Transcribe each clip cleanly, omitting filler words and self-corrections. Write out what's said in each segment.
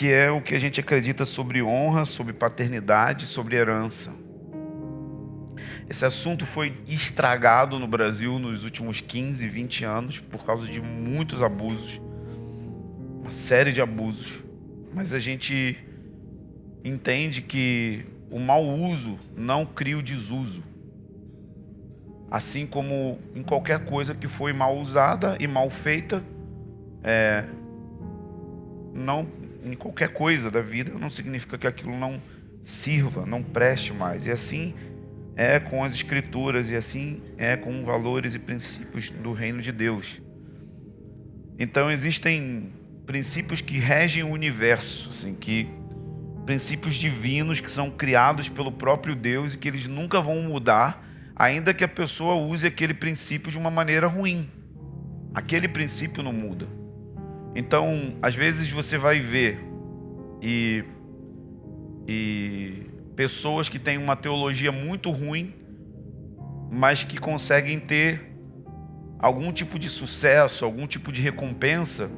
que é o que a gente acredita sobre honra, sobre paternidade, sobre herança. Esse assunto foi estragado no Brasil nos últimos 15, 20 anos por causa de muitos abusos, uma série de abusos. Mas a gente entende que o mau uso não cria o desuso. Assim como em qualquer coisa que foi mal usada e mal feita, não, em qualquer coisa da vida, não significa que aquilo não sirva, não preste mais. E assim é com as escrituras, e assim é com valores e princípios do reino de Deus. Então existem princípios que regem o universo, assim, princípios divinos que são criados pelo próprio Deus e que eles nunca vão mudar, ainda que a pessoa use aquele princípio de uma maneira ruim. Aquele princípio não muda. Então, às vezes você vai ver e pessoas que têm uma teologia muito ruim, mas que conseguem ter algum tipo de sucesso, algum tipo de recompensa,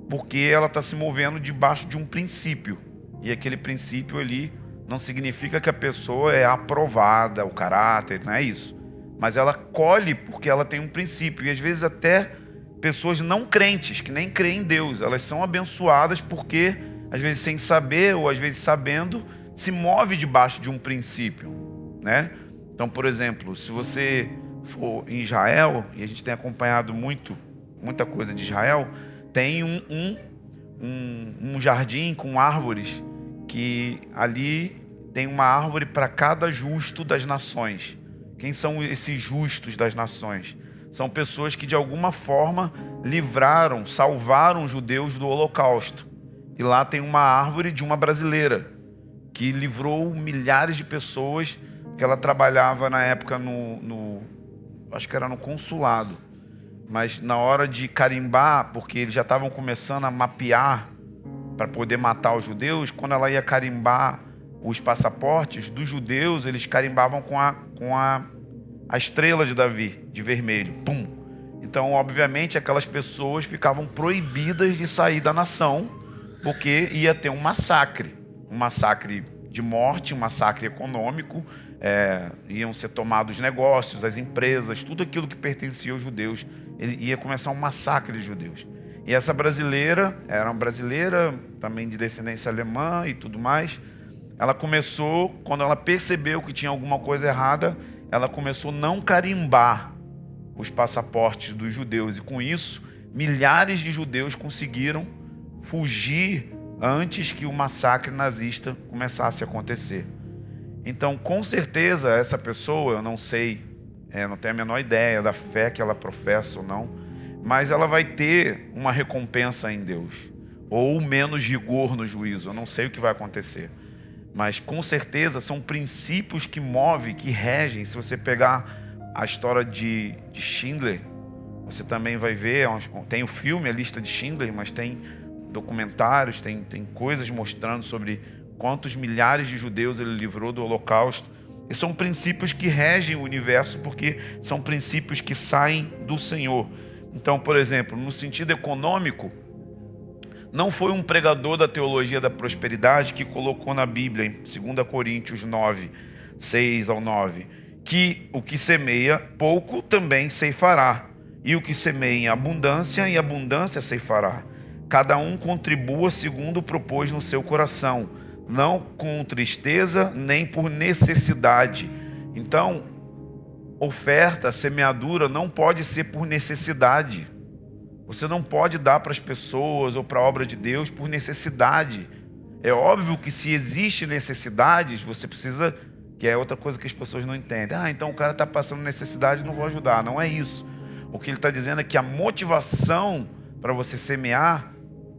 porque ela está se movendo debaixo de um princípio. E aquele princípio ali não significa que a pessoa é aprovada, o caráter, não é isso. Mas ela colhe porque ela tem um princípio. E às vezes até pessoas não crentes, que nem creem em Deus, elas são abençoadas porque, às vezes sem saber ou às vezes sabendo, se move debaixo de um princípio, né? Então, por exemplo, se você for em Israel, e a gente tem acompanhado muita coisa de Israel, tem um jardim com árvores, que ali tem uma árvore para cada justo das nações. Quem são esses justos das nações? São pessoas que de alguma forma salvaram os judeus do Holocausto. E lá tem uma árvore de uma brasileira que livrou milhares de pessoas, que ela trabalhava na época acho que era no consulado. Mas na hora de carimbar, porque eles já estavam começando a mapear para poder matar os judeus, quando ela ia carimbar os passaportes dos judeus, eles carimbavam com a estrela de Davi, de vermelho. Pum! Então, obviamente, aquelas pessoas ficavam proibidas de sair da nação, porque ia ter um massacre de morte, um massacre econômico, iam ser tomados negócios, as empresas, tudo aquilo que pertencia aos judeus, ia começar um massacre de judeus. E essa brasileira, era uma brasileira também de descendência alemã e tudo mais, ela começou, quando ela percebeu que tinha alguma coisa errada, ela começou a não carimbar os passaportes dos judeus, e com isso, milhares de judeus conseguiram fugir antes que o massacre nazista começasse a acontecer. Então, com certeza, essa pessoa, eu não sei, não tenho a menor ideia da fé que ela professa ou não, mas ela vai ter uma recompensa em Deus, ou menos rigor no juízo, eu não sei o que vai acontecer. Mas, com certeza, são princípios que movem, que regem. Se você pegar a história de Schindler, você também vai ver, tem o filme, a lista de Schindler, mas tem documentários, tem coisas mostrando sobre quantos milhares de judeus ele livrou do Holocausto. E são princípios que regem o universo, porque são princípios que saem do Senhor. Então, por exemplo, no sentido econômico, não foi um pregador da teologia da prosperidade que colocou na Bíblia, em 2 Coríntios 9, 6 ao 9, que o que semeia pouco também ceifará, e o que semeia em abundância ceifará. Cada um contribua segundo propôs no seu coração, não com tristeza nem por necessidade. Então, oferta, semeadura não pode ser por necessidade. Você não pode dar para as pessoas ou para a obra de Deus por necessidade. É óbvio que se existe necessidades, você precisa, que é outra coisa que as pessoas não entendem. Então o cara está passando necessidade, não vou ajudar. Não é isso. O que ele está dizendo é que a motivação para você semear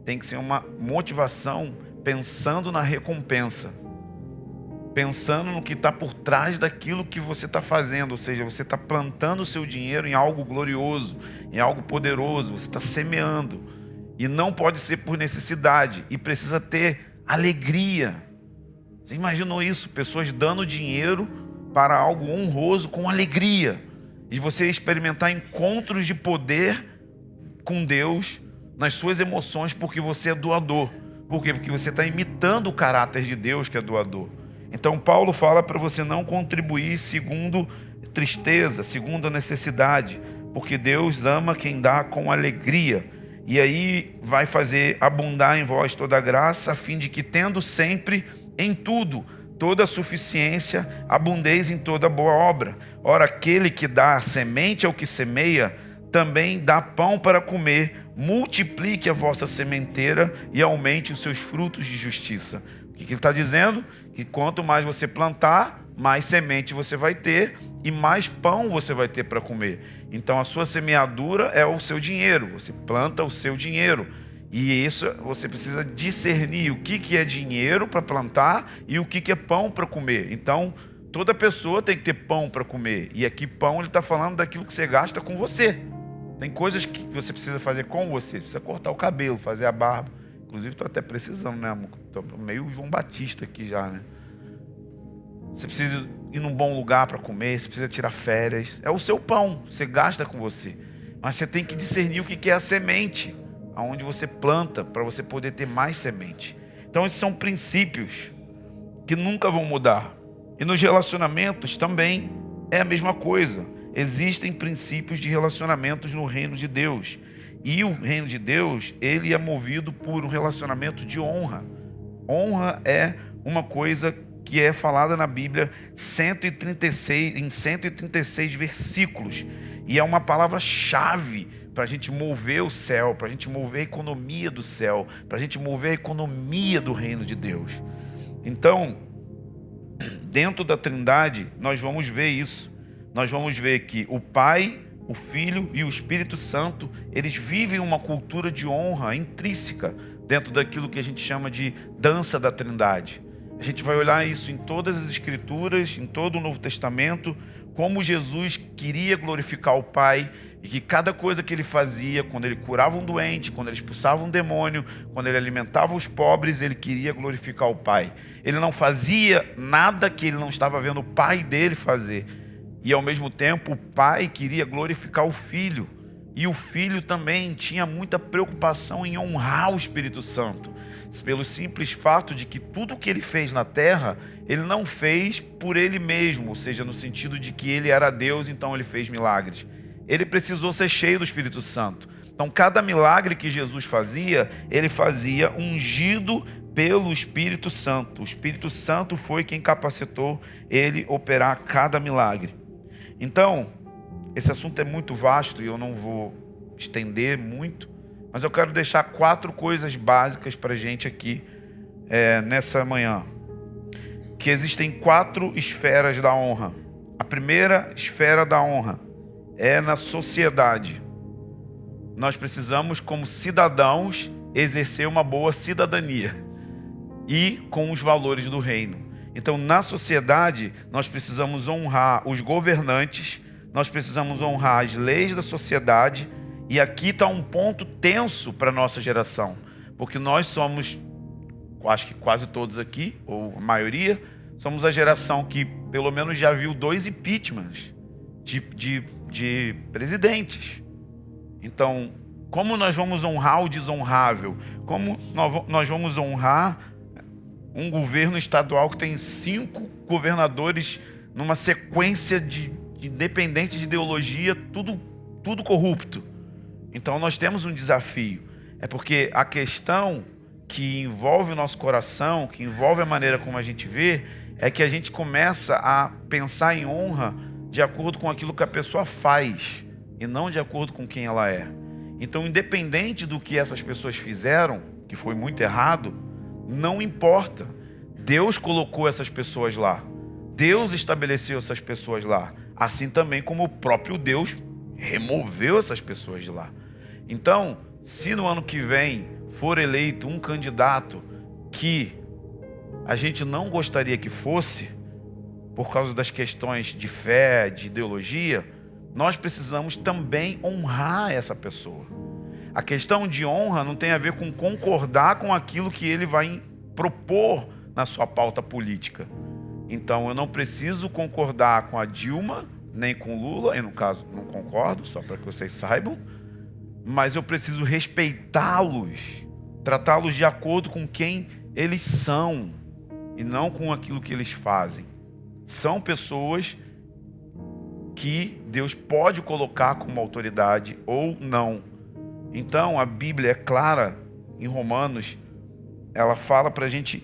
tem que ser uma motivação pensando na recompensa. Pensando no que está por trás daquilo que você está fazendo, ou seja, você está plantando o seu dinheiro em algo glorioso, em algo poderoso, você está semeando, e não pode ser por necessidade, e precisa ter alegria. Você imaginou isso? Pessoas dando dinheiro para algo honroso com alegria, e você experimentar encontros de poder com Deus nas suas emoções, porque você é doador. Por quê? Porque você está imitando o caráter de Deus, que é doador. Então Paulo fala para você não contribuir segundo tristeza, segundo a necessidade, porque Deus ama quem dá com alegria. E aí vai fazer abundar em vós toda a graça, a fim de que, tendo sempre em tudo toda a suficiência, abundeis em toda boa obra. Ora, aquele que dá a semente ao que semeia, também dá pão para comer. Multiplique a vossa sementeira e aumente os seus frutos de justiça. O que ele está dizendo? Que quanto mais você plantar, mais semente você vai ter e mais pão você vai ter para comer. Então a sua semeadura é o seu dinheiro, você planta o seu dinheiro. E isso você precisa discernir o que é dinheiro para plantar e o que é pão para comer. Então toda pessoa tem que ter pão para comer. E aqui pão ele está falando daquilo que você gasta com você. Tem coisas que você precisa fazer com você. Precisa cortar o cabelo, fazer a barba. Inclusive estou até precisando, né, amor? Estou meio João Batista aqui já, né? Você precisa ir num bom lugar para comer, você precisa tirar férias. É o seu pão, você gasta com você. Mas você tem que discernir o que é a semente, aonde você planta, para você poder ter mais semente. Então esses são princípios que nunca vão mudar. E nos relacionamentos também é a mesma coisa. Existem princípios de relacionamentos no reino de Deus. E o reino de Deus, ele é movido por um relacionamento de honra. Honra é uma coisa que é falada na Bíblia em 136 versículos. E é uma palavra-chave para a gente mover o céu, para a gente mover a economia do céu, para a gente mover a economia do reino de Deus. Então, dentro da Trindade, nós vamos ver isso. Nós vamos ver que o Pai, o Filho e o Espírito Santo, eles vivem uma cultura de honra intrínseca dentro daquilo que a gente chama de dança da Trindade. A gente vai olhar isso em todas as Escrituras, em todo o Novo Testamento, como Jesus queria glorificar o Pai e que cada coisa que ele fazia, quando ele curava um doente, quando ele expulsava um demônio, quando ele alimentava os pobres, ele queria glorificar o Pai. Ele não fazia nada que ele não estava vendo o Pai dele fazer. E ao mesmo tempo o Pai queria glorificar o Filho. E o Filho também tinha muita preocupação em honrar o Espírito Santo. Pelo simples fato de que tudo que ele fez na terra, ele não fez por ele mesmo, ou seja, no sentido de que ele era Deus, então ele fez milagres. Ele precisou ser cheio do Espírito Santo. Então cada milagre que Jesus fazia, ele fazia ungido pelo Espírito Santo. O Espírito Santo foi quem capacitou ele operar cada milagre. Então, esse assunto é muito vasto e eu não vou estender muito, mas eu quero deixar 4 coisas básicas para a gente aqui nessa manhã. Que existem 4 esferas da honra. A primeira esfera da honra é na sociedade. Nós precisamos, como cidadãos, exercer uma boa cidadania e com os valores do reino. Então, na sociedade, nós precisamos honrar os governantes, nós precisamos honrar as leis da sociedade. E aqui está um ponto tenso para a nossa geração, porque nós somos, acho que quase todos aqui, ou a maioria, somos a geração que pelo menos já viu 2 impeachments de presidentes. Então, como nós vamos honrar o desonrável? Como nós vamos honrar um governo estadual que tem 5 governadores numa sequência independente de ideologia, tudo corrupto? Então nós temos um desafio. É porque a questão que envolve o nosso coração, que envolve a maneira como a gente vê, é que a gente começa a pensar em honra de acordo com aquilo que a pessoa faz e não de acordo com quem ela é. Então, independente do que essas pessoas fizeram, que foi muito errado, não importa. Deus colocou essas pessoas lá. Deus estabeleceu essas pessoas lá. Assim também como o próprio Deus removeu essas pessoas de lá. Então, se no ano que vem for eleito um candidato que a gente não gostaria que fosse, por causa das questões de fé, de ideologia, nós precisamos também honrar essa pessoa. A questão de honra não tem a ver com concordar com aquilo que ele vai propor na sua pauta política. Então, eu não preciso concordar com a Dilma, nem com Lula, e no caso não concordo, só para que vocês saibam, mas eu preciso respeitá-los tratá-los de acordo com quem eles são e não com aquilo que eles fazem. São pessoas que Deus pode colocar como autoridade ou não. Então a Bíblia é clara em Romanos, ela fala para a gente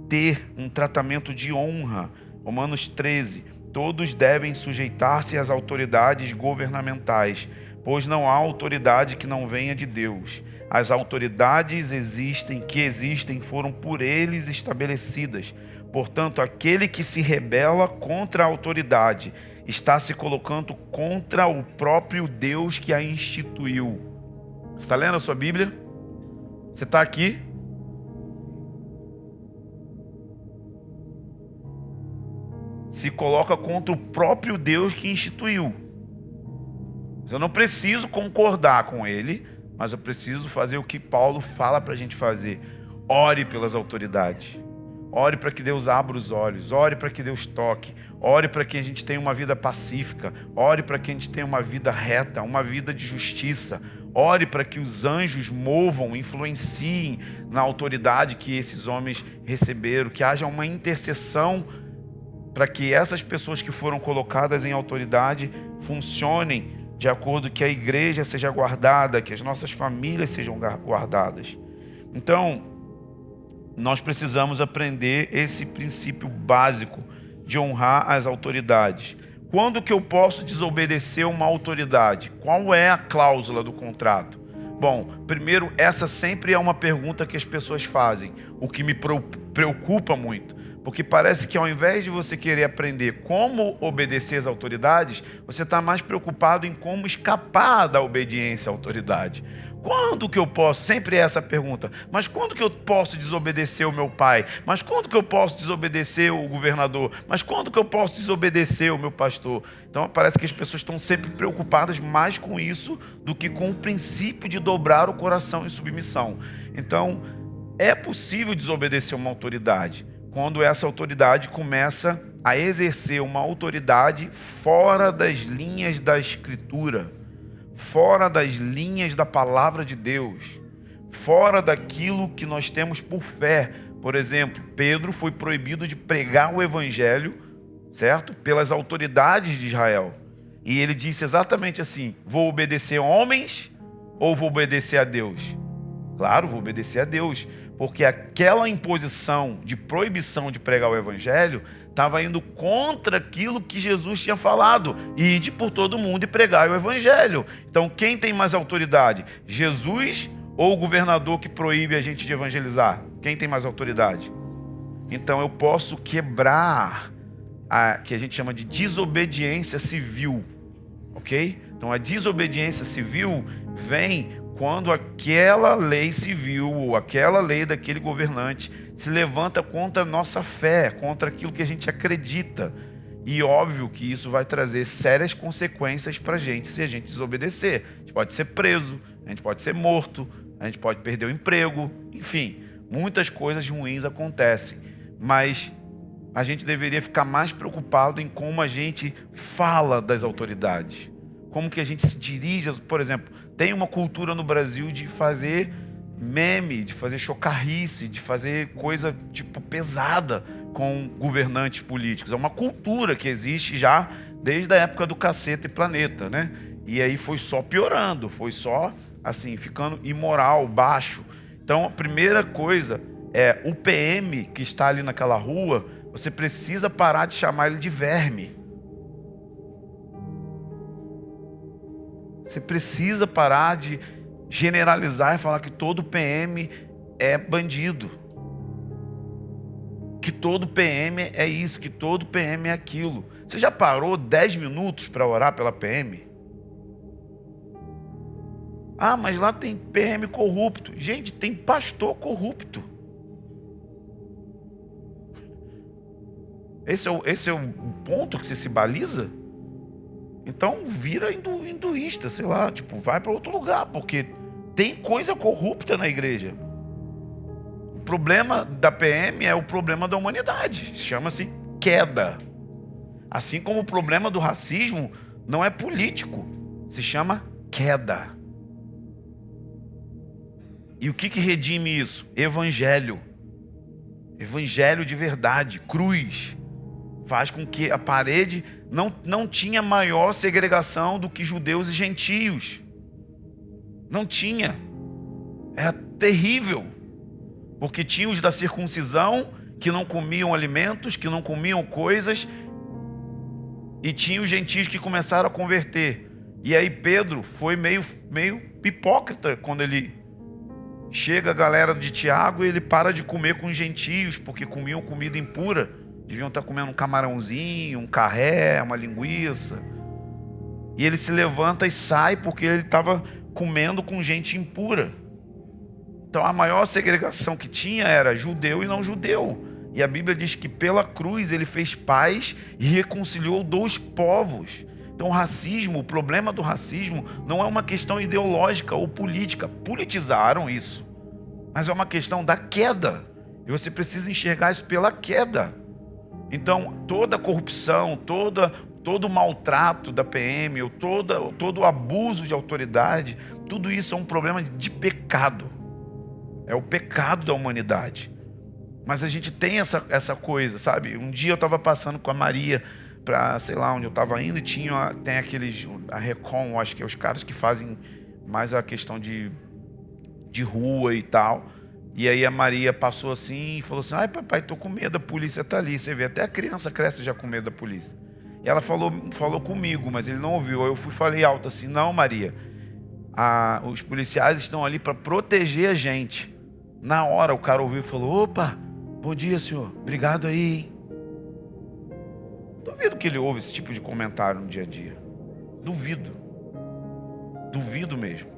ter um tratamento de honra. Romanos 13, todos devem sujeitar-se às autoridades governamentais, pois não há autoridade que não venha de Deus. As autoridades que existem foram por eles estabelecidas. Portanto, aquele que se rebela contra a autoridade está se colocando contra o próprio Deus que a instituiu. Você está lendo a sua Bíblia? Você está aqui? Se coloca contra o próprio Deus que instituiu. Eu não preciso concordar com ele, mas eu preciso fazer o que Paulo fala para a gente fazer. Ore pelas autoridades. Ore para que Deus abra os olhos. Ore para que Deus toque. Ore para que a gente tenha uma vida pacífica. Ore para que a gente tenha uma vida reta, uma vida de justiça. Ore para que os anjos movam, influenciem na autoridade que esses homens receberam. Que haja uma intercessão para que essas pessoas que foram colocadas em autoridade funcionem de acordo que a igreja seja guardada, que as nossas famílias sejam guardadas. Então, nós precisamos aprender esse princípio básico de honrar as autoridades. Quando que eu posso desobedecer uma autoridade? Qual é a cláusula do contrato? Bom, primeiro, essa sempre é uma pergunta que as pessoas fazem, o que me preocupa muito. Porque parece que ao invés de você querer aprender como obedecer às autoridades, você está mais preocupado em como escapar da obediência à autoridade. Quando que eu posso? Sempre é essa pergunta. Mas quando que eu posso desobedecer o meu pai? Mas quando que eu posso desobedecer o governador? Mas quando que eu posso desobedecer o meu pastor? Então parece que as pessoas estão sempre preocupadas mais com isso do que com o princípio de dobrar o coração em submissão. Então, é possível desobedecer uma autoridade quando essa autoridade começa a exercer uma autoridade fora das linhas da Escritura, fora das linhas da palavra de Deus, fora daquilo que nós temos por fé. Por exemplo, Pedro foi proibido de pregar o evangelho, certo? Pelas autoridades de Israel. E ele disse exatamente assim: vou obedecer a homens ou vou obedecer a Deus? Claro, vou obedecer a Deus, porque aquela imposição de proibição de pregar o evangelho estava indo contra aquilo que Jesus tinha falado: ide por todo mundo e pregai o evangelho. Então quem tem mais autoridade? Jesus ou o governador que proíbe a gente de evangelizar? Quem tem mais autoridade? Então eu posso quebrar a que a gente chama de desobediência civil, ok? Então a desobediência civil vem quando aquela lei civil ou aquela lei daquele governante se levanta contra a nossa fé, contra aquilo que a gente acredita. E óbvio que isso vai trazer sérias consequências para a gente se a gente desobedecer. A gente pode ser preso, a gente pode ser morto, a gente pode perder o emprego, enfim, muitas coisas ruins acontecem. Mas a gente deveria ficar mais preocupado em como a gente fala das autoridades, como que a gente se dirige. Por exemplo, tem uma cultura no Brasil de fazer meme, de fazer chocarrice, de fazer coisa tipo pesada com governantes políticos. É uma cultura que existe já desde a época do Caceta e Planeta, né? E aí foi só piorando, foi só assim, ficando imoral, baixo. Então a primeira coisa é o PM que está ali naquela rua, você precisa parar de chamar ele de verme. Você precisa parar de generalizar e falar que todo PM é bandido, que todo PM é isso, que todo PM é aquilo. Você já parou 10 minutos para orar pela PM? Ah, mas lá tem PM corrupto. Gente, tem pastor corrupto. Esse é o ponto que você se baliza? Então vira hinduísta, sei lá, tipo, vai para outro lugar, porque tem coisa corrupta na igreja. O problema da PM é o problema da humanidade, chama-se queda. Assim como o problema do racismo não é político, se chama queda. E o que redime isso? Evangelho. Evangelho de verdade, cruz. Faz com que a parede não tinha maior segregação do que judeus e gentios. Não tinha. Era terrível. Porque tinha os da circuncisão que não comiam alimentos, que não comiam coisas, e tinha os gentios que começaram a converter. E aí Pedro foi meio hipócrita quando ele chega a galera de Tiago e ele para de comer com os gentios, porque comiam comida impura. Deviam estar comendo um camarãozinho, um carré, uma linguiça. E ele se levanta e sai porque ele estava comendo com gente impura. Então a maior segregação que tinha era judeu e não judeu. E a Bíblia diz que pela cruz ele fez paz e reconciliou dois povos. Então o racismo, o problema do racismo não é uma questão ideológica ou política. Politizaram isso. Mas é uma questão da queda. E você precisa enxergar isso pela queda. Então toda corrupção, todo maltrato da PM, ou todo abuso de autoridade, tudo isso é um problema de pecado. É o pecado da humanidade. Mas a gente tem essa coisa, sabe? Um dia eu estava passando com a Maria para, sei lá, onde eu estava indo, e tem aqueles, a Recon, acho que é os caras que fazem mais a questão de rua e tal. E aí a Maria passou assim e falou assim: ai papai, tô com medo, a polícia tá ali. Você vê, até a criança cresce já com medo da polícia. E ela falou comigo, mas ele não ouviu. Eu falei alto assim: não, Maria, os policiais estão ali para proteger a gente. Na hora o cara ouviu e falou: opa, bom dia, senhor, obrigado aí, hein? Duvido que ele ouve esse tipo de comentário no dia a dia. Duvido mesmo.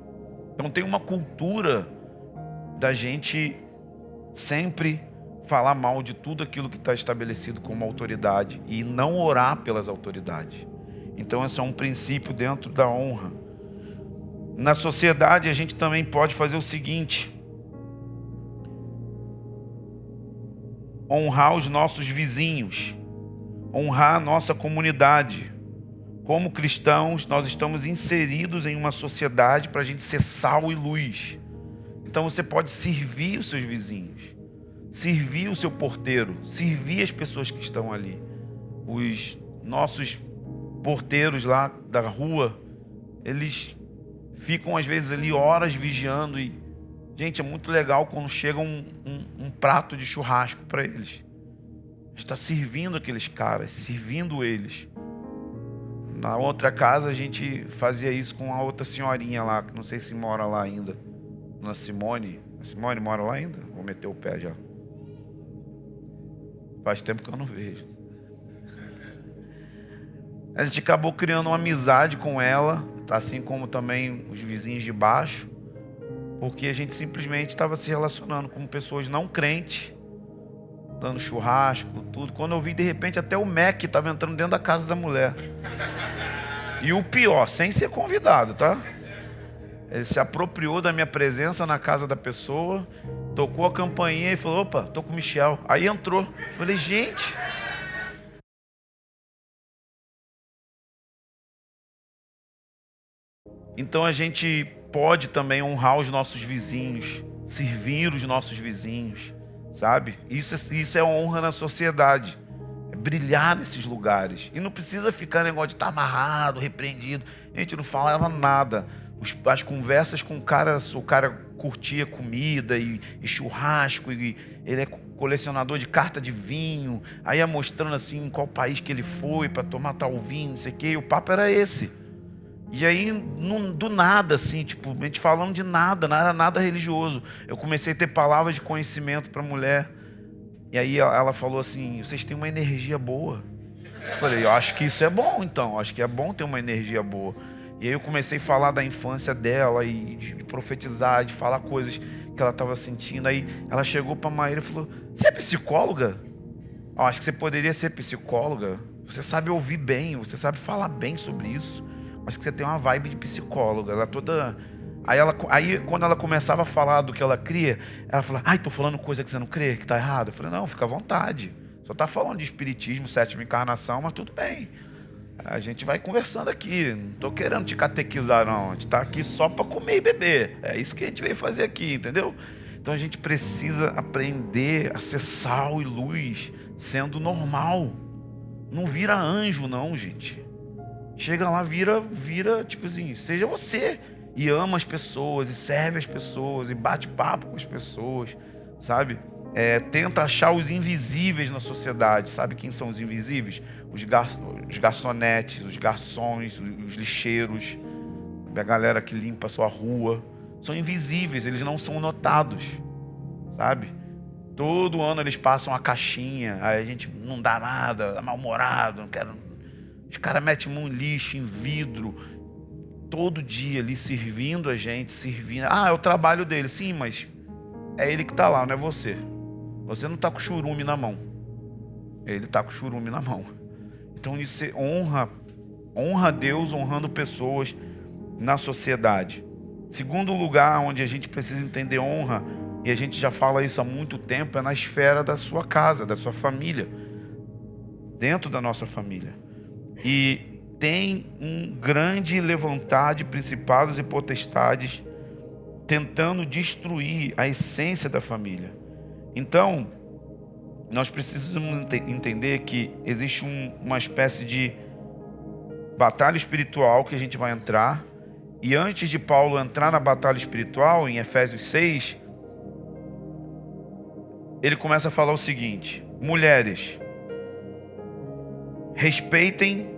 Então tem uma cultura da gente sempre falar mal de tudo aquilo que está estabelecido como autoridade e não orar pelas autoridades. Então esse é um princípio dentro da honra. Na sociedade a gente também pode fazer o seguinte: honrar os nossos vizinhos, honrar a nossa comunidade. Como cristãos, nós estamos inseridos em uma sociedade para a gente ser sal e luz. Então você pode servir os seus vizinhos, servir o seu porteiro, servir as pessoas que estão ali. Os nossos porteiros lá da rua, eles ficam às vezes ali horas vigiando. E, gente, é muito legal quando chega um prato de churrasco para eles. Está servindo aqueles caras, servindo eles. Na outra casa a gente fazia isso com a outra senhorinha lá, que não sei se mora lá ainda. Dona Simone. A Simone mora lá ainda? Vou meter o pé já. Faz tempo que eu não vejo. A gente acabou criando uma amizade com ela, assim como também os vizinhos de baixo, porque a gente simplesmente estava se relacionando com pessoas não crentes, dando churrasco, tudo. Quando eu vi, de repente, até o Mac estava entrando dentro da casa da mulher. E o pior, sem ser convidado, tá? Ele se apropriou da minha presença na casa da pessoa, tocou a campainha e falou: opa, tô com o Michel. Aí entrou. Falei: gente... Então a gente pode também honrar os nossos vizinhos, servir os nossos vizinhos, sabe? Isso é honra na sociedade, é brilhar nesses lugares. E não precisa ficar negócio de estar amarrado, repreendido. A gente não falava nada. As conversas com o cara curtia comida e churrasco, e ele é colecionador de carta de vinho, aí ia mostrando assim em qual país que ele foi para tomar tal vinho, não sei o quê, e o papo era esse. E aí, do nada, assim, tipo, a gente falando de nada, não era nada religioso. Eu comecei a ter palavras de conhecimento para a mulher. E aí ela falou assim: vocês têm uma energia boa. Eu falei: eu acho que isso é bom, então. Acho que é bom ter uma energia boa. E aí eu comecei a falar da infância dela e de profetizar, de falar coisas que ela estava sentindo. Aí ela chegou para a Maíra e falou: você é psicóloga? Eu acho que você poderia ser psicóloga. Você sabe ouvir bem, você sabe falar bem sobre isso. Acho que você tem uma vibe de psicóloga. Ela toda... Aí quando ela começava a falar do que ela cria, ela falava: ai, tô falando coisa que você não crê, que tá errado. Eu falei: não, fica à vontade. Só tá falando de espiritismo, sétima encarnação, mas tudo bem. A gente vai conversando aqui. Não estou querendo te catequizar, não. A gente está aqui só para comer e beber. É isso que a gente veio fazer aqui, entendeu? Então a gente precisa aprender a ser sal e luz, sendo normal. Não vira anjo, não, gente. Chega lá, vira, tipo assim, seja você. E ama as pessoas, e serve as pessoas, e bate papo com as pessoas, sabe? Tenta achar os invisíveis na sociedade. Sabe quem são os invisíveis? Os garçonetes, os garçons, os lixeiros, a galera que limpa a sua rua. São invisíveis, eles não são notados, sabe? Todo ano eles passam a caixinha, aí a gente não dá nada, tá mal-humorado, não quero. Os caras metem mão em lixo, em vidro, todo dia ali servindo a gente, servindo. É o trabalho dele, sim, mas é ele que está lá, não é você. Você não está com churume na mão, ele está com churume na mão. Então isso honra Deus, honrando pessoas na sociedade. Segundo lugar onde a gente precisa entender honra, e a gente já fala isso há muito tempo, é na esfera da sua casa, da sua família, dentro da nossa família. E tem um grande levantar de principados e potestades tentando destruir a essência da família. Então, nós precisamos entender que existe uma espécie de batalha espiritual que a gente vai entrar. E antes de Paulo entrar na batalha espiritual, em Efésios 6, ele começa a falar o seguinte: mulheres, respeitem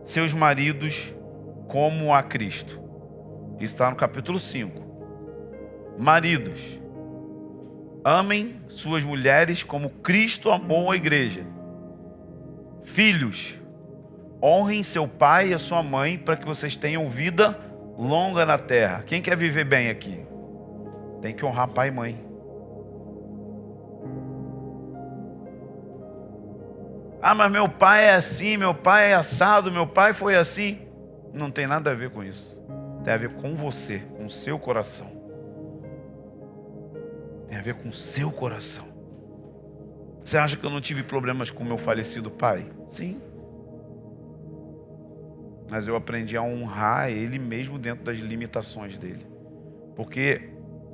seus maridos como a Cristo. Isso está no capítulo 5. Maridos, amem suas mulheres como Cristo amou a igreja. Filhos, honrem seu pai e a sua mãe para que vocês tenham vida longa na terra. Quem quer viver bem aqui? Tem que honrar pai e mãe. Mas meu pai é assim, meu pai é assado, meu pai foi assim. Não tem nada a ver com isso. Tem a ver com você, com o seu coração. Tem a ver com o seu coração. Você acha que eu não tive problemas com meu falecido pai? Sim. Mas eu aprendi a honrar ele mesmo dentro das limitações dele. Porque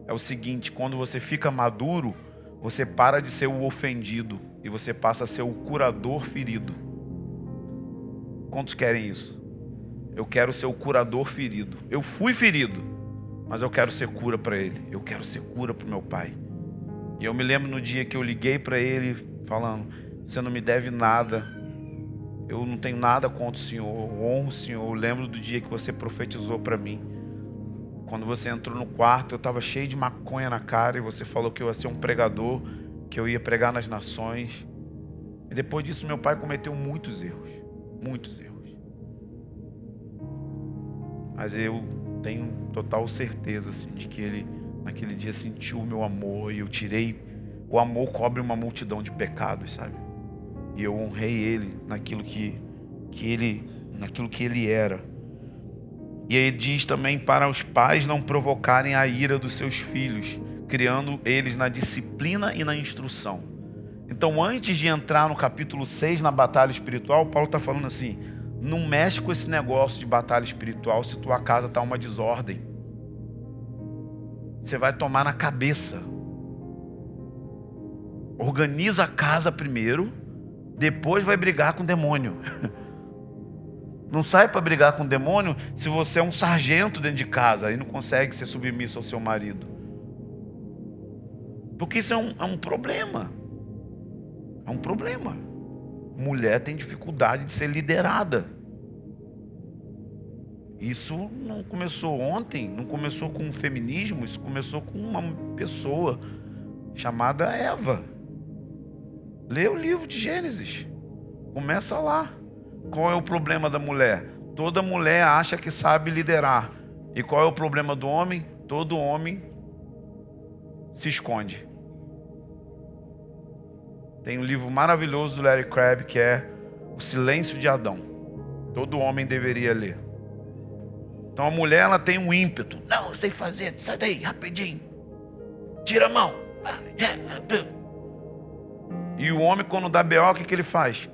é o seguinte, quando você fica maduro, você para de ser o ofendido e você passa a ser o curador ferido. Quantos querem isso? Eu quero ser o curador ferido. Eu fui ferido, mas eu quero ser cura para ele. Eu quero ser cura para o meu pai. E eu me lembro no dia que eu liguei para ele falando: você não me deve nada, eu não tenho nada contra o Senhor, eu honro o Senhor. Eu lembro do dia que você profetizou para mim. Quando você entrou no quarto, eu estava cheio de maconha na cara e você falou que eu ia ser um pregador, que eu ia pregar nas nações. E depois disso meu pai cometeu muitos erros. Muitos erros. Mas eu tenho total certeza assim, de que ele naquele dia sentiu o meu amor. E eu tirei. O amor cobre uma multidão de pecados, sabe? E eu honrei ele naquilo que ele era. E aí diz também para os pais não provocarem a ira dos seus filhos, criando eles na disciplina e na instrução. Então, antes de entrar no capítulo 6, na batalha espiritual, Paulo está falando assim: não mexe com esse negócio de batalha espiritual se tua casa está uma desordem. Você vai tomar na cabeça. Organiza a casa primeiro, depois vai brigar com o demônio. Não sai para brigar com o demônio se você é um sargento dentro de casa e não consegue ser submisso ao seu marido. Porque isso é um problema. É um problema. Mulher tem dificuldade de ser liderada. Isso não começou ontem, não começou com o feminismo, isso começou com uma pessoa chamada Eva. Lê o livro de Gênesis. Começa lá. Qual é o problema da mulher? Toda mulher acha que sabe liderar. E qual é o problema do homem? Todo homem se esconde. Tem um livro maravilhoso do Larry Crabb que é O Silêncio de Adão. Todo homem deveria ler. Então a mulher, ela tem um ímpeto. Não, eu sei fazer, sai daí, rapidinho. Tira a mão. E o homem, quando dá BO, o que ele faz?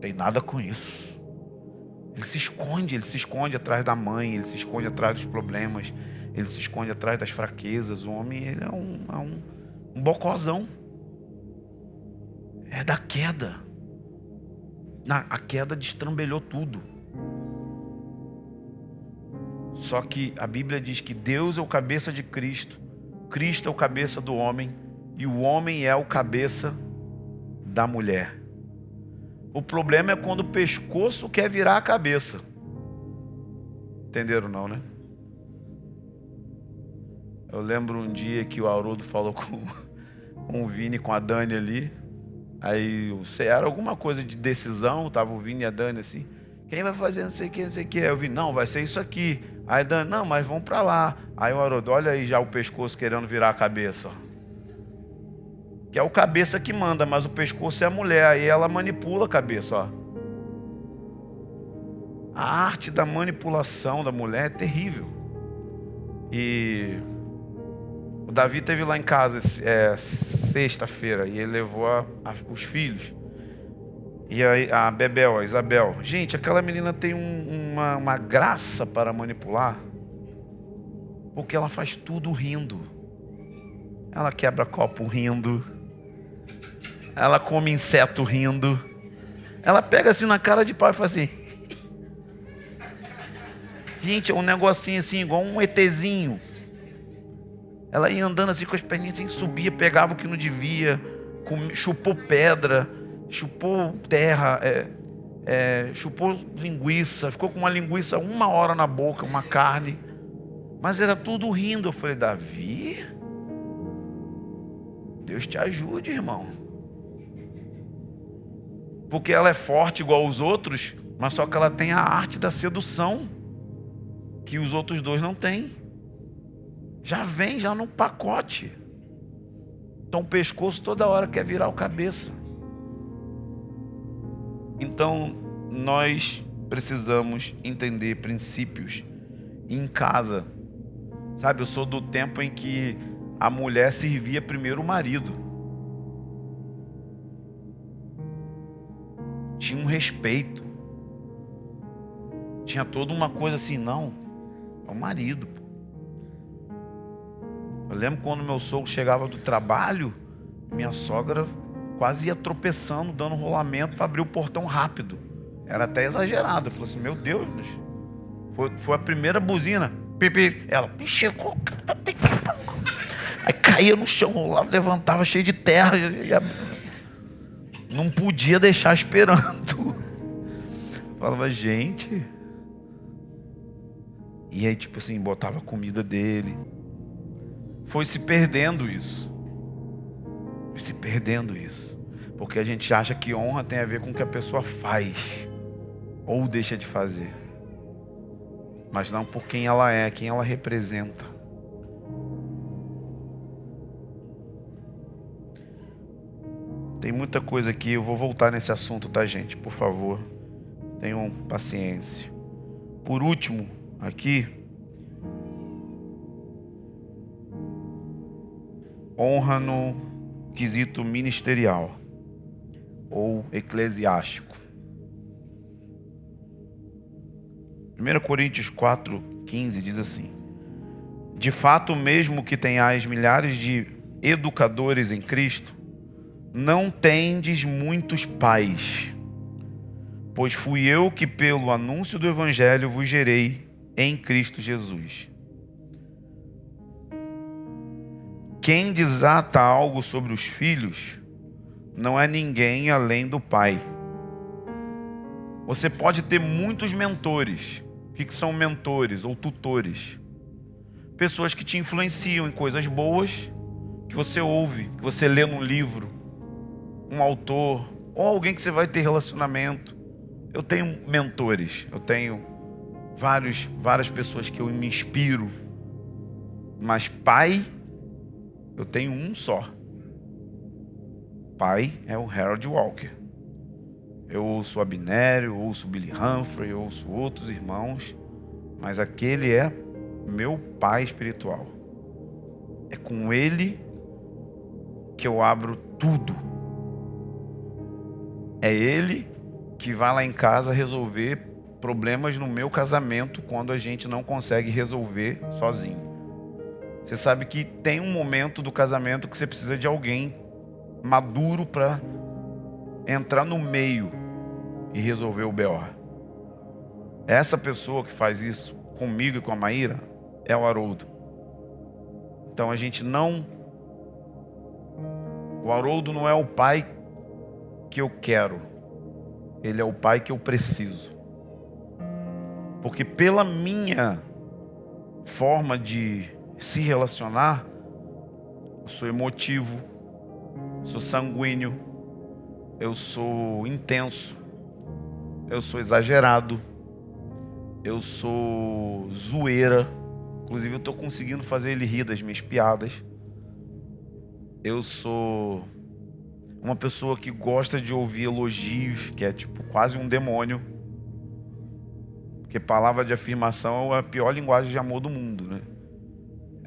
tem nada com isso. Ele se esconde atrás da mãe, ele se esconde atrás dos problemas, ele se esconde atrás das fraquezas. O homem, ele é um bocozão. É da queda. A queda destrambelhou tudo. Só que a Bíblia diz que Deus é o cabeça de Cristo, Cristo é o cabeça do homem e o homem é o cabeça da mulher. O problema é quando o pescoço quer virar a cabeça. Entenderam não, né? Eu lembro um dia que o Haroldo falou com o Vini e com a Dani ali. Aí era alguma coisa de decisão, tava o Vini e a Dani assim. Quem vai fazer não sei o que, não sei o que. Aí eu vi, não, vai ser isso aqui. Aí a Dani, não, mas vamos pra lá. Aí o Haroldo, olha aí já o pescoço querendo virar a cabeça. Que é o cabeça que manda, mas o pescoço é a mulher. Aí ela manipula a cabeça, ó. A arte da manipulação da mulher é terrível. E o Davi esteve lá em casa sexta-feira e ele levou os filhos. E aí a Bebel, a Isabel. Gente, aquela menina tem uma graça para manipular. Porque ela faz tudo rindo. Ela quebra copo rindo. Ela come inseto rindo. Ela pega assim na cara de pau e faz assim. Gente, é um negocinho assim, igual um ETzinho. Ela ia andando assim com as perninhas assim, subia, pegava o que não devia, chupou pedra, chupou terra, chupou linguiça, ficou com uma linguiça 1 hora na boca, uma carne. Mas era tudo rindo. Eu falei, Davi, Deus te ajude, irmão. Porque ela é forte igual os outros, mas só que ela tem a arte da sedução, que os outros dois não têm. Já vem já no pacote. Então o pescoço toda hora quer virar o cabeça. Então nós precisamos entender princípios em casa. Sabe, eu sou do tempo em que a mulher servia primeiro o marido. Tinha um respeito. Tinha toda uma coisa assim, não, é o marido. Eu lembro quando meu sogro chegava do trabalho, minha sogra quase ia tropeçando, dando rolamento para abrir o portão rápido. Era até exagerado. Eu falei assim, meu Deus, foi a primeira buzina. Pipi. Ela, chegou. Aí caía no chão, rolava, levantava cheio de terra. Não podia deixar esperando. Falava, gente. E aí, tipo assim, botava a comida dele. Foi se perdendo isso. Foi se perdendo isso. Porque a gente acha que honra tem a ver com o que a pessoa faz ou deixa de fazer. Mas não por quem ela é, quem ela representa. Tem muita coisa aqui, eu vou voltar nesse assunto, tá, gente? Por favor, tenham paciência. Por último, aqui, honra no quesito ministerial ou eclesiástico. 1 Coríntios 4:15 diz assim: de fato, mesmo que tenhais milhares de educadores em Cristo, não tendes muitos pais, pois fui eu que pelo anúncio do Evangelho vos gerei em Cristo Jesus. Quem desata algo sobre os filhos não é ninguém além do pai. Você pode ter muitos mentores. O que são mentores ou tutores? Pessoas que te influenciam em coisas boas, que você ouve, que você lê num livro, um autor, ou alguém que você vai ter relacionamento. Eu tenho mentores, eu tenho várias pessoas que eu me inspiro. Mas pai, eu tenho um só. Pai é o Harold Walker. Eu ouço Abinério, eu ouço Billy Humphrey, eu ouço outros irmãos, mas aquele é meu pai espiritual. É com ele que eu abro tudo. É ele que vai lá em casa resolver problemas no meu casamento quando a gente não consegue resolver sozinho. Você sabe que tem um momento do casamento que você precisa de alguém maduro para entrar no meio e resolver o BO. Essa pessoa que faz isso comigo e com a Maíra é o Haroldo. Então a gente não... O Haroldo não é o pai que eu quero. Ele é o pai que eu preciso. Porque pela minha forma de se relacionar, eu sou emotivo, sou sanguíneo, eu sou intenso, eu sou exagerado, eu sou zoeira. Inclusive eu estou conseguindo fazer ele rir das minhas piadas. Eu sou uma pessoa que gosta de ouvir elogios, que é tipo quase um demônio. Porque palavra de afirmação é a pior linguagem de amor do mundo, né?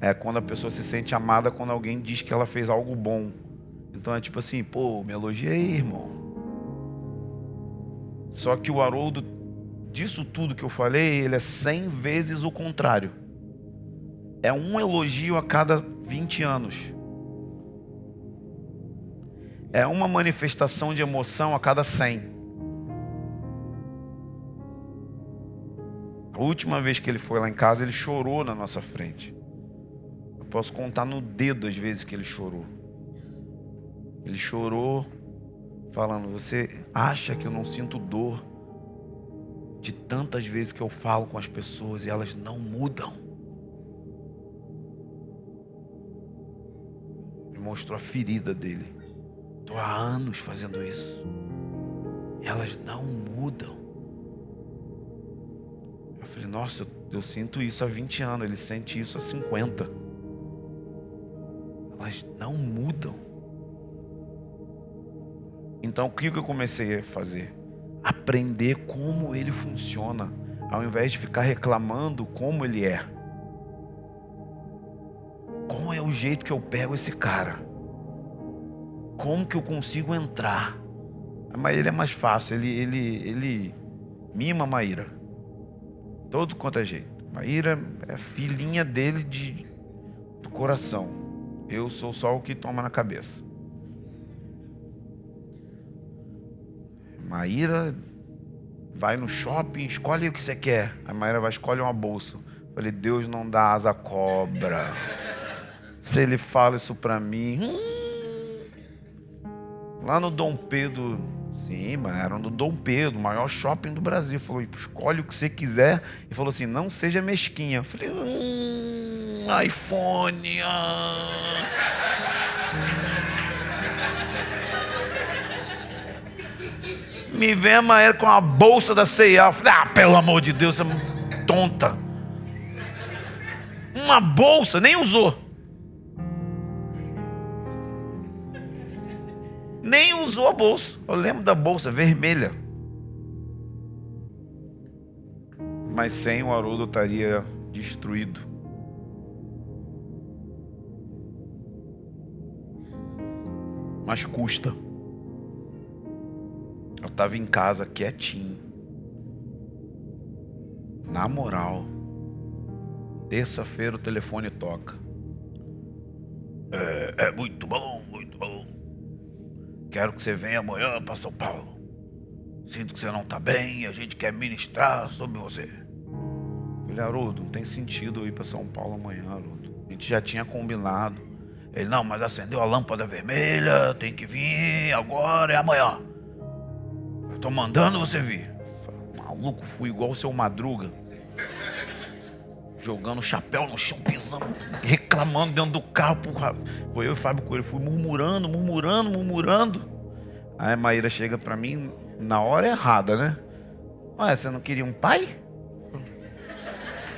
É quando a pessoa se sente amada quando alguém diz que ela fez algo bom. Então é tipo assim, pô, me elogia aí, irmão. Só que o Haroldo, disso tudo que eu falei, ele é 100 vezes o contrário. É um elogio a cada 20 anos. É uma manifestação de emoção a cada 100. A última vez que ele foi lá em casa, ele chorou na nossa frente. Eu posso contar no dedo as vezes que ele chorou. Ele chorou falando, você acha que eu não sinto dor de tantas vezes que eu falo com as pessoas e elas não mudam? Me mostrou a ferida dele. Estou há anos fazendo isso. Elas não mudam. Eu falei, nossa, eu sinto isso há 20 anos. Ele sente isso há 50. Elas não mudam. Então o que eu comecei a fazer? Aprender como ele funciona, ao invés de ficar reclamando como ele é. Qual é o jeito que eu pego esse cara? Como que eu consigo entrar? A Maíra é mais fácil. Ele mima a Maíra. Todo quanto é jeito. Maíra é filhinha dele do coração. Eu sou só o que toma na cabeça. Maíra vai no shopping, escolhe o que você quer. A Maíra vai escolher uma bolsa. Eu falei, Deus não dá asa à cobra. Se ele fala isso pra mim... Lá no Dom Pedro, sim, mas era no Dom Pedro, o maior shopping do Brasil. Falou, escolhe o que você quiser. E falou assim, não seja mesquinha. Eu falei, iPhone. Me vem a Maíra com a bolsa da C&A. Eu falei, pelo amor de Deus, você é tonta. Uma bolsa, nem usou. Nem usou a bolsa. Eu lembro da bolsa vermelha. Mas sem o Haroldo eu estaria destruído. Mas custa. Eu estava em casa quietinho. Na moral. Terça-feira o telefone toca. É muito bom, muito bom. Quero que você venha amanhã para São Paulo. Sinto que você não está bem e a gente quer ministrar sobre você. Falei, Haroldo, não tem sentido eu ir para São Paulo amanhã, Haroldo. A gente já tinha combinado. Ele, não, mas acendeu a lâmpada vermelha, tem que vir agora, é amanhã. Eu estou mandando você vir. Falei, maluco, fui igual o seu Madruga. Jogando chapéu no chão, pisando, reclamando dentro do carro. Foi eu e o Fábio Coelho, fui murmurando. Aí a Maíra chega pra mim na hora errada, né? Ué, você não queria um pai?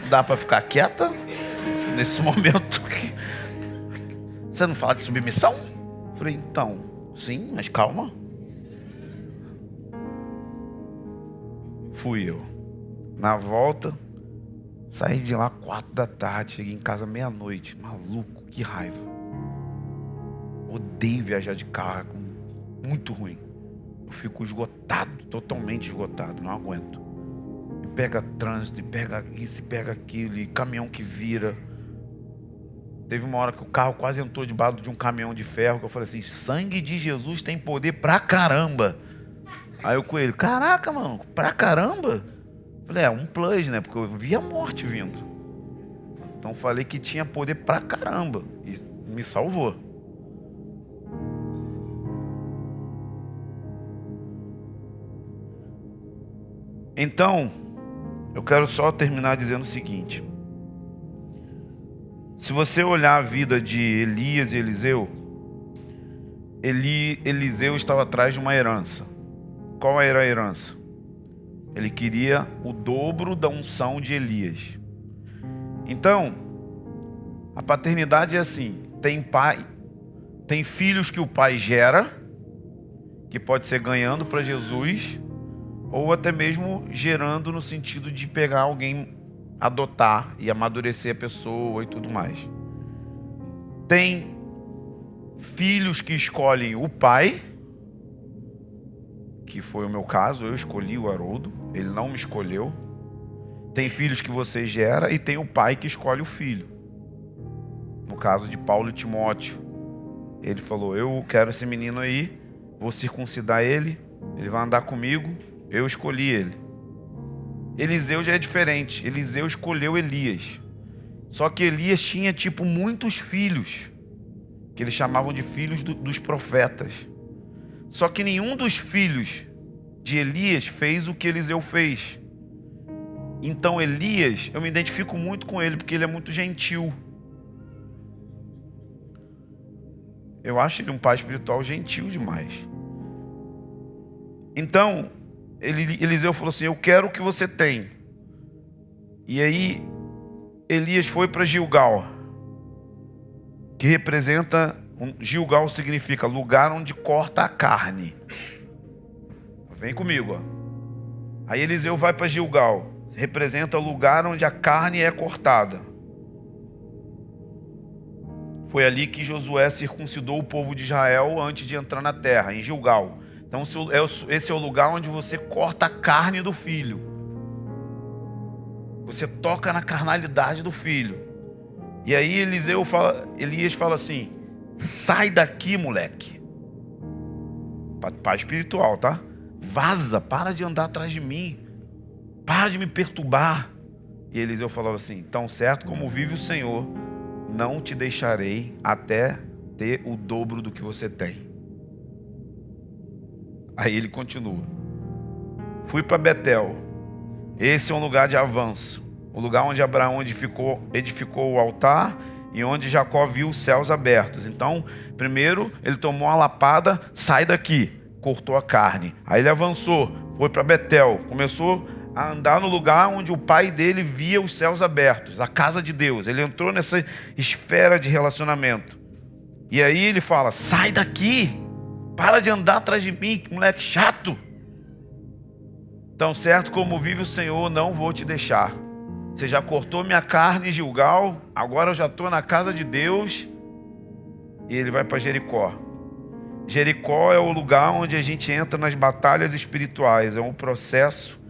Dá pra ficar quieta nesse momento? Você não fala de submissão? Falei, então, sim, mas calma. Fui eu. Na volta... Saí de lá 4 da tarde, cheguei em casa meia-noite. Maluco, que raiva. Odeio viajar de carro, muito ruim. eu fico esgotado, totalmente esgotado, não aguento. E pega trânsito, e pega isso, e pega aquilo, e caminhão que vira. Teve uma hora que o carro quase entrou debaixo de um caminhão de ferro, que eu falei assim, sangue de Jesus tem poder pra caramba. Aí o coelho, caraca, mano, pra caramba? Eu falei, um plus, né? Porque eu vi a morte vindo. Então falei que tinha poder pra caramba. E me salvou. Então, eu quero só terminar dizendo o seguinte. Se você olhar a vida de Elias e Eliseu, Eliseu estava atrás de uma herança. Qual era a herança? Ele queria o dobro da unção de Elias. Então, a paternidade é assim, tem pai, tem filhos que o pai gera, que pode ser ganhando para Jesus, ou até mesmo gerando no sentido de pegar alguém, adotar e amadurecer a pessoa e tudo mais. Tem filhos que escolhem o pai, que foi o meu caso, eu escolhi o Haroldo, ele não me escolheu. Tem filhos que você gera e tem o pai que escolhe o filho. No caso de Paulo e Timóteo, ele falou, eu quero esse menino aí, vou circuncidar ele, ele vai andar comigo, eu escolhi ele. Eliseu já é diferente, Eliseu escolheu Elias. Só que Elias tinha muitos filhos, que eles chamavam de filhos dos profetas. Só que nenhum dos filhos de Elias fez o que Eliseu fez. Então Elias, eu me identifico muito com ele, porque ele é muito gentil. Eu acho ele um pai espiritual gentil demais. Então, Eliseu falou assim, eu quero o que você tem. E aí, Elias foi para Gilgal, que representa, Gilgal significa lugar onde corta a carne. Vem comigo, ó. Aí Eliseu vai para Gilgal, representa o lugar onde a carne é cortada. Foi ali que Josué circuncidou o povo de Israel antes de entrar na terra, em Gilgal. Então esse é o lugar onde você corta a carne do filho. Você toca na carnalidade do filho. E aí Elias fala assim, sai daqui, moleque. Pai espiritual, tá? Vaza, para de andar atrás de mim. Para de me perturbar. E Eliseu falava assim, tão certo como vive o Senhor, não te deixarei até ter o dobro do que você tem. Aí ele continua. Fui para Betel. Esse é um lugar de avanço. O lugar onde Abraão edificou o altar e onde Jacó viu os céus abertos. Então, primeiro ele tomou uma lapada, sai daqui, cortou a carne. Aí ele avançou, foi para Betel, começou a andar no lugar onde o pai dele via os céus abertos, a casa de Deus. Ele entrou nessa esfera de relacionamento. E aí ele fala, sai daqui, para de andar atrás de mim, que moleque chato. Tão certo como vive o Senhor, não vou te deixar. Você já cortou minha carne em Gilgal, agora eu já estou na casa de Deus. E ele vai para Jericó. Jericó é o lugar onde a gente entra nas batalhas espirituais. É um processo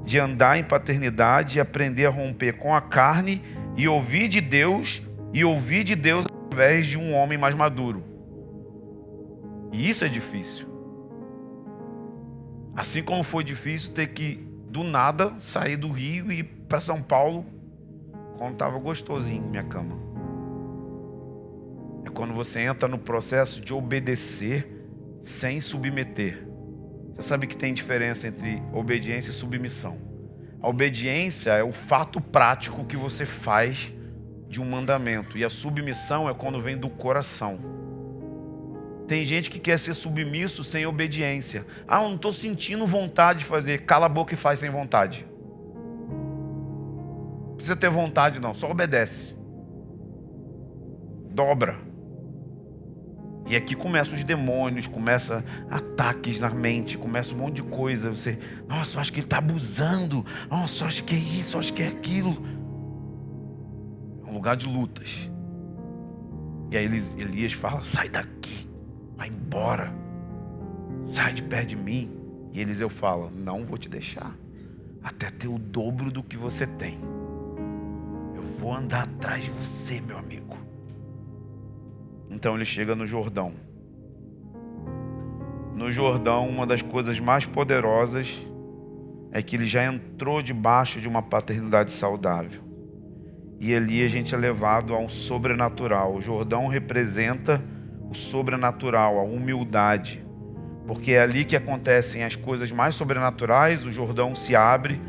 de andar em paternidade e aprender a romper com a carne e ouvir de Deus através de um homem mais maduro. E isso é difícil. Assim como foi difícil ter que, do nada, sair do Rio e ir para São Paulo quando estava gostosinho em minha cama. É quando você entra no processo de obedecer sem submeter. Você sabe que tem diferença entre obediência e submissão. A obediência é o fato prático que você faz de um mandamento. E a submissão é quando vem do coração. Tem gente que quer ser submisso sem obediência. Eu não estou sentindo vontade de fazer. Cala a boca e faz sem vontade. Não precisa ter vontade não, só obedece. Dobra. E aqui começam os demônios, começa ataques na mente, começa um monte de coisa. Você, nossa, eu acho que ele está abusando. Nossa, eu acho que é isso, eu acho que é aquilo. É um lugar de lutas. E aí Elias fala, sai daqui, vai embora. sai de perto de mim. E Eliseu fala: não vou te deixar, até ter o dobro do que você tem. Eu vou andar atrás de você, meu amigo. Então ele chega no Jordão. No Jordão, uma das coisas mais poderosas é que ele já entrou debaixo de uma paternidade saudável. E ali a gente é levado a um sobrenatural. O Jordão representa o sobrenatural, a humildade. Porque é ali que acontecem as coisas mais sobrenaturais. O Jordão se abre,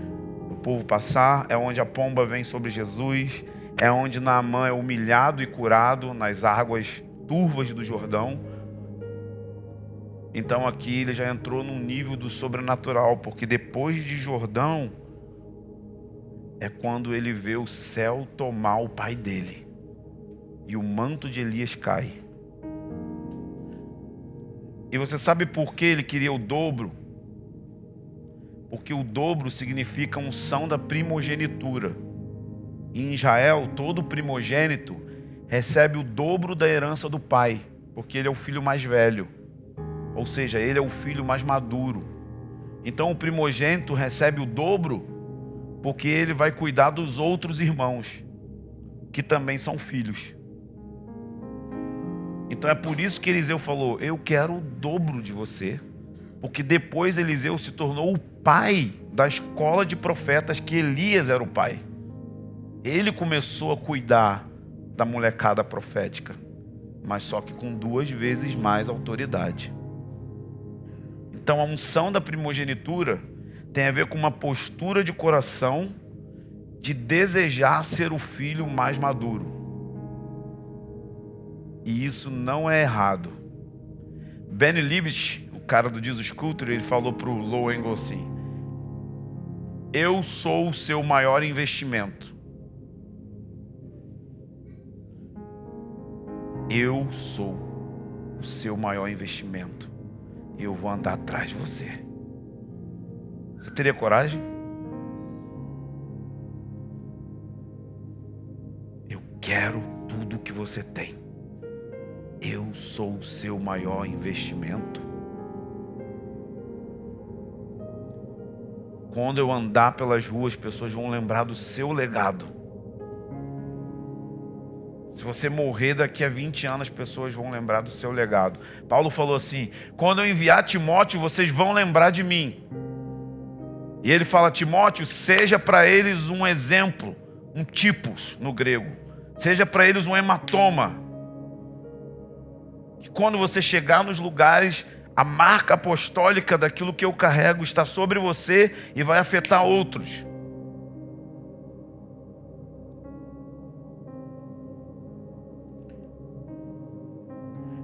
o povo passar. É onde a pomba vem sobre Jesus. É onde Naamã é humilhado e curado nas águas turvas do Jordão. Então aqui ele já entrou num nível do sobrenatural. Porque depois de Jordão é quando ele vê o céu tomar o pai dele. E o manto de Elias cai. E você sabe por que ele queria o dobro? Porque o dobro significa unção da primogenitura. E em Israel, todo primogênito recebe o dobro da herança do pai, porque ele é o filho mais velho. Ou seja, ele é o filho mais maduro. Então o primogênito recebe o dobro porque ele vai cuidar dos outros irmãos, que também são filhos. Então é por isso que Eliseu falou: eu quero o dobro de você. Porque depois Eliseu se tornou o pai da escola de profetas que Elias era o pai. Ele começou a cuidar da molecada profética, mas só que com 2 vezes mais autoridade. Então a unção da primogenitura tem a ver com uma postura de coração de desejar ser o filho mais maduro. E isso não é errado. Benny Libet, o cara do Jesus Culture, ele falou para o Low Engle assim: eu sou o seu maior investimento. Eu sou o seu maior investimento. E eu vou andar atrás de você. Você teria coragem? Eu quero tudo que você tem. Eu sou o seu maior investimento. Quando eu andar pelas ruas, as pessoas vão lembrar do seu legado. Se você morrer daqui a 20 anos, as pessoas vão lembrar do seu legado. Paulo falou assim: quando eu enviar Timóteo, vocês vão lembrar de mim. E ele fala: Timóteo, seja para eles um exemplo, um tipos no grego. Seja para eles um hematoma. Que quando você chegar nos lugares, a marca apostólica daquilo que eu carrego está sobre você e vai afetar outros.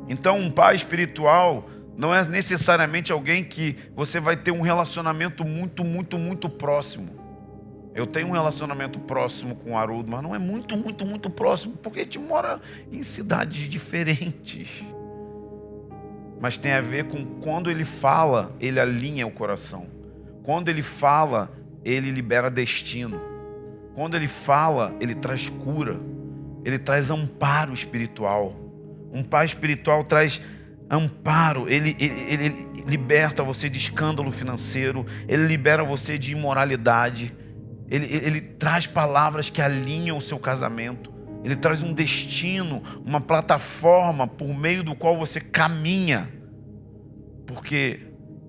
Então um pai espiritual não é necessariamente alguém que você vai ter um relacionamento muito próximo. Eu tenho um relacionamento próximo com o Haroldo, mas não é muito próximo, porque a gente mora em cidades diferentes. Mas tem a ver com quando ele fala, ele alinha o coração. Quando ele fala, ele libera destino. Quando ele fala, ele traz cura. Ele traz amparo espiritual. Um pai espiritual traz amparo. Ele liberta você de escândalo financeiro. Ele libera você de imoralidade. Ele traz palavras que alinham o seu casamento. Ele traz um destino, uma plataforma por meio do qual você caminha. Porque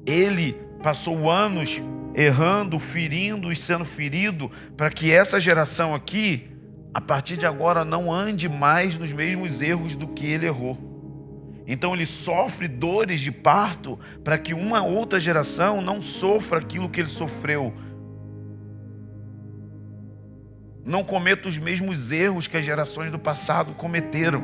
ele passou anos errando, ferindo e sendo ferido, para que essa geração aqui, a partir de agora, não ande mais nos mesmos erros do que ele errou. Então ele sofre dores de parto para que uma outra geração não sofra aquilo que ele sofreu. Não cometa os mesmos erros que as gerações do passado cometeram.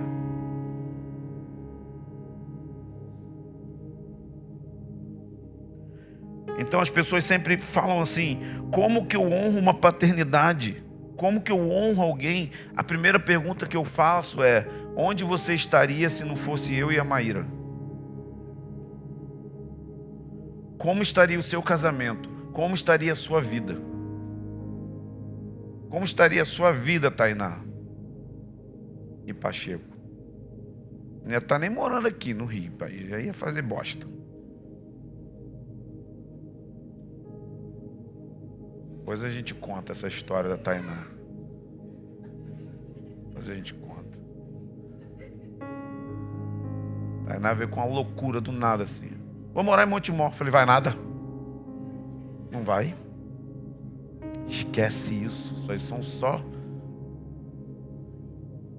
Então as pessoas sempre falam assim: como que eu honro uma paternidade? Como que eu honro alguém? A primeira pergunta que eu faço é: onde você estaria se não fosse eu e a Maíra? Como estaria o seu casamento? Como estaria a sua vida? Como estaria a sua vida, Tainá e Pacheco? Não ia estar nem morando aqui no Rio, já ia fazer bosta. Depois a gente conta essa história da Tainá. Depois a gente conta. Tainá veio com uma loucura do nada assim. Vou morar em Montemor. Falei, vai nada. Não vai. Esquece isso. Isso aí são só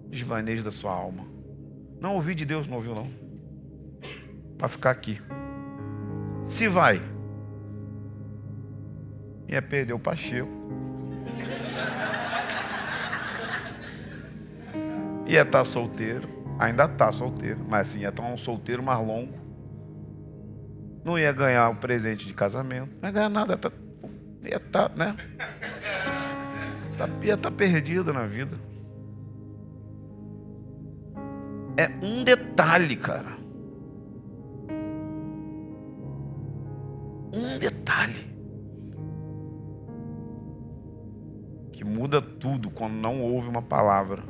desvaneios da sua alma. Não ouvi de Deus, não ouviu não. Para ficar aqui. Se vai, ia perder o Pacheco. Ia estar solteiro. Ainda está solteiro. Mas assim, ia estar um solteiro mais longo. Não ia ganhar o presente de casamento. Não ia ganhar nada. Ia estar, né? Ia estar perdida na vida. É um detalhe, cara. Um detalhe que muda tudo quando não ouve uma palavra.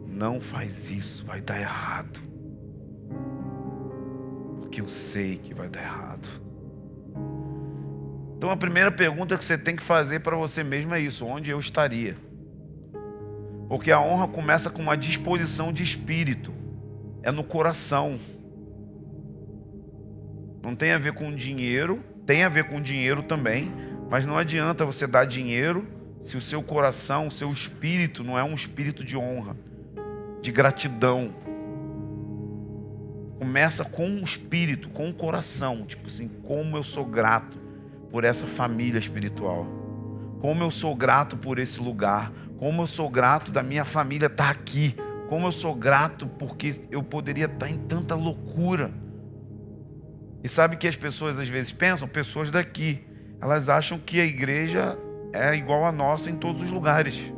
Não faz isso, vai dar errado. Porque eu sei que vai dar errado. Então a primeira pergunta que você tem que fazer para você mesmo é isso: onde eu estaria? Porque a honra começa com uma disposição de espírito. É no coração. Não tem a ver com dinheiro. Tem a ver com dinheiro também. Mas não adianta você dar dinheiro se o seu coração, o seu espírito não é um espírito de honra, de gratidão. Começa com o espírito, com o coração. Tipo assim, como eu sou grato por essa família espiritual. Como eu sou grato por esse lugar. Como eu sou grato da minha família estar aqui. Como eu sou grato porque eu poderia estar em tanta loucura. E sabe que as pessoas às vezes pensam, pessoas daqui, elas acham que a igreja é igual a nossa em todos os lugares.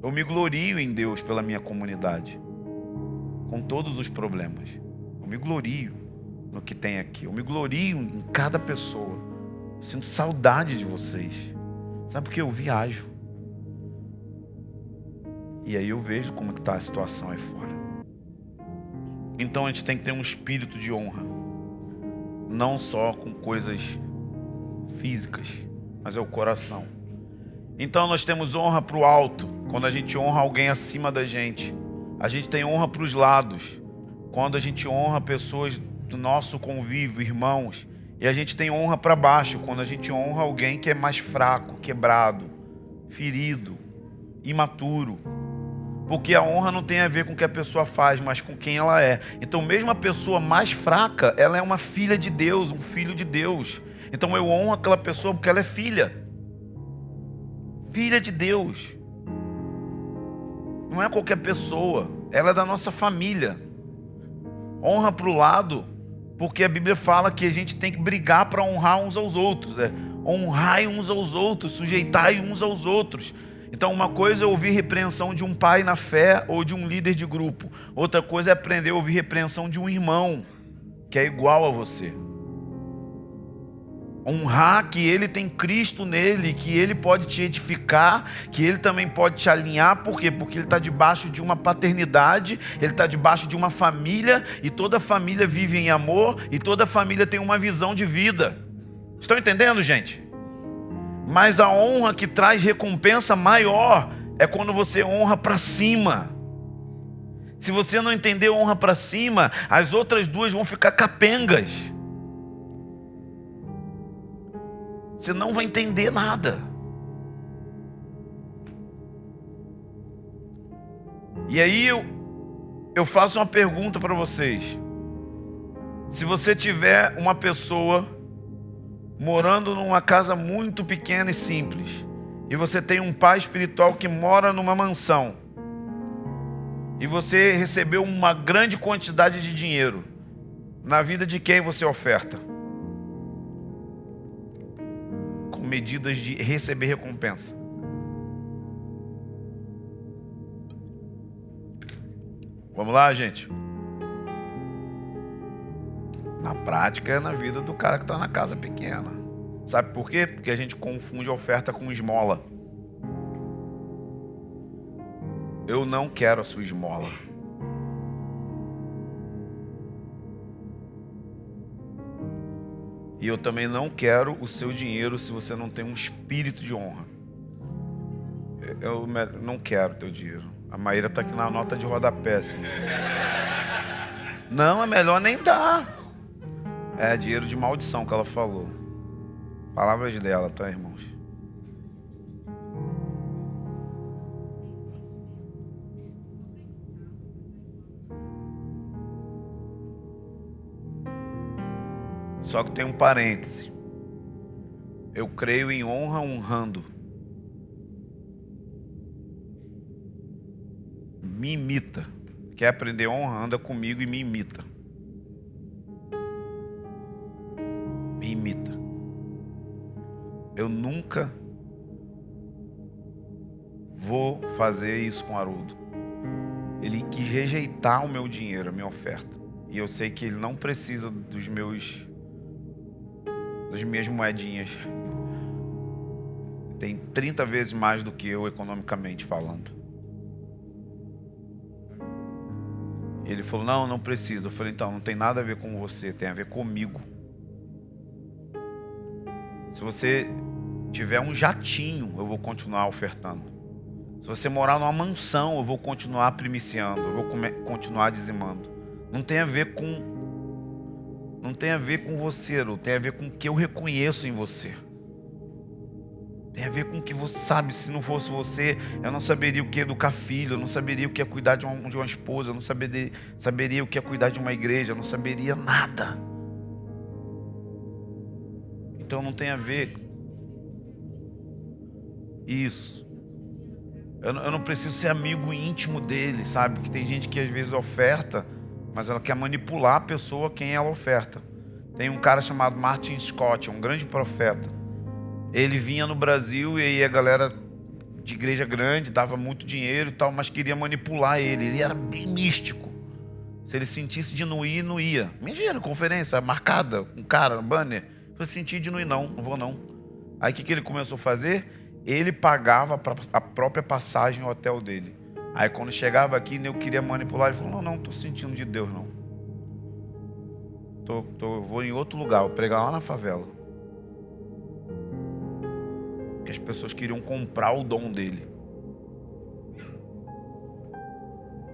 Eu me glorio em Deus pela minha comunidade, com todos os problemas. Eu me glorio no que tem aqui. Eu me glorio em cada pessoa. Eu sinto saudade de vocês. Sabe por que eu viajo? E aí eu vejo como está a situação aí fora. Então a gente tem que ter um espírito de honra. Não só com coisas físicas, mas é o coração. Então nós temos honra para o alto, quando a gente honra alguém acima da gente. A gente tem honra para os lados, quando a gente honra pessoas do nosso convívio, irmãos. E a gente tem honra para baixo, quando a gente honra alguém que é mais fraco, quebrado, ferido, imaturo. Porque a honra não tem a ver com o que a pessoa faz, mas com quem ela é. Então mesmo a pessoa mais fraca, ela é uma filha de Deus, um filho de Deus. Então eu honro aquela pessoa porque ela é filha. Filha de Deus. Não é qualquer pessoa, ela é da nossa família. Honra para o lado, porque a Bíblia fala que a gente tem que brigar para honrar uns aos outros. Honrai uns aos outros, sujeitai uns aos outros. Então uma coisa é ouvir repreensão de um pai na fé ou de um líder de grupo. Outra coisa é aprender a ouvir repreensão de um irmão que é igual a você. Honrar que ele tem Cristo nele, que ele pode te edificar, que ele também pode te alinhar. Por quê? Porque ele está debaixo de uma paternidade, ele está debaixo de uma família, e toda família vive em amor, e toda família tem uma visão de vida. Estão entendendo, gente? Mas a honra que traz recompensa maior é quando você honra para cima. Se você não entender honra para cima, as outras duas vão ficar capengas. Você não vai entender nada. E aí eu faço uma pergunta para vocês. Se você tiver uma pessoa morando numa casa muito pequena e simples, e você tem um pai espiritual que mora numa mansão, e você recebeu uma grande quantidade de dinheiro, na vida de quem você oferta? Com medidas de receber recompensa. Vamos lá, gente? Na prática é na vida do cara que está na casa pequena. Sabe por quê? Porque a gente confunde oferta com esmola. Eu não quero a sua esmola. E eu também não quero o seu dinheiro se você não tem um espírito de honra. Eu não quero teu dinheiro. A Maíra tá aqui na nota de rodapé, assim. Não, é melhor nem dar. É dinheiro de maldição que ela falou. Palavras dela, tá, irmãos? Só que tem um parêntese. Eu creio em honra honrando. Me imita. Quer aprender honra? Anda comigo e me imita. Me imita. Eu nunca vou fazer isso com Haroldo. Ele quis rejeitar o meu dinheiro, a minha oferta. E eu sei que ele não precisa das minhas moedinhas. Tem 30 vezes mais do que eu, economicamente falando. Ele falou, não precisa. Eu falei, então, não tem nada a ver com você, tem a ver comigo. Se você tiver um jatinho, eu vou continuar ofertando. Se você morar numa mansão, eu vou continuar primiciando, eu vou continuar dizimando. Não tem a ver com você, não tem a ver com o que eu reconheço em você. Tem a ver com o que você sabe. Se não fosse você, eu não saberia o que é educar filho, eu não saberia o que é cuidar de uma esposa, eu não saberia o que é cuidar de uma igreja, eu não saberia nada. Então não tem a ver isso. Eu não preciso ser amigo íntimo dele, sabe? Porque tem gente que às vezes oferta, mas ela quer manipular a pessoa quem ela oferta. Tem um cara chamado Martin Scott, um grande profeta. Ele vinha no Brasil e aí a galera de igreja grande dava muito dinheiro e tal, mas queria manipular ele. Ele era bem místico. Se ele sentisse de não ir, não ia. Imagina, conferência marcada, um cara, banner. Eu senti de não ir, não vou não. Aí o que ele começou a fazer? Ele pagava a própria passagem ao hotel dele. Aí quando chegava aqui, eu queria manipular, ele falou, não estou sentindo de Deus não. Vou em outro lugar, vou pregar lá na favela. Que as pessoas queriam comprar o dom dele.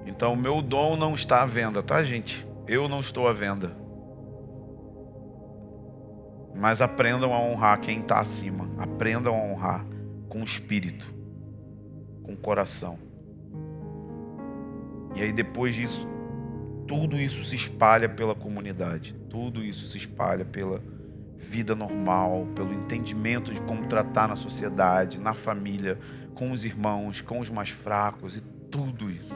Então o meu dom não está à venda, tá, gente? Eu não estou à venda. Mas aprendam a honrar quem está acima. Aprendam a honrar com o espírito, com o coração. E aí depois disso, tudo isso se espalha pela comunidade. Tudo isso se espalha pela vida normal, pelo entendimento de como tratar na sociedade, na família, com os irmãos, com os mais fracos e tudo isso.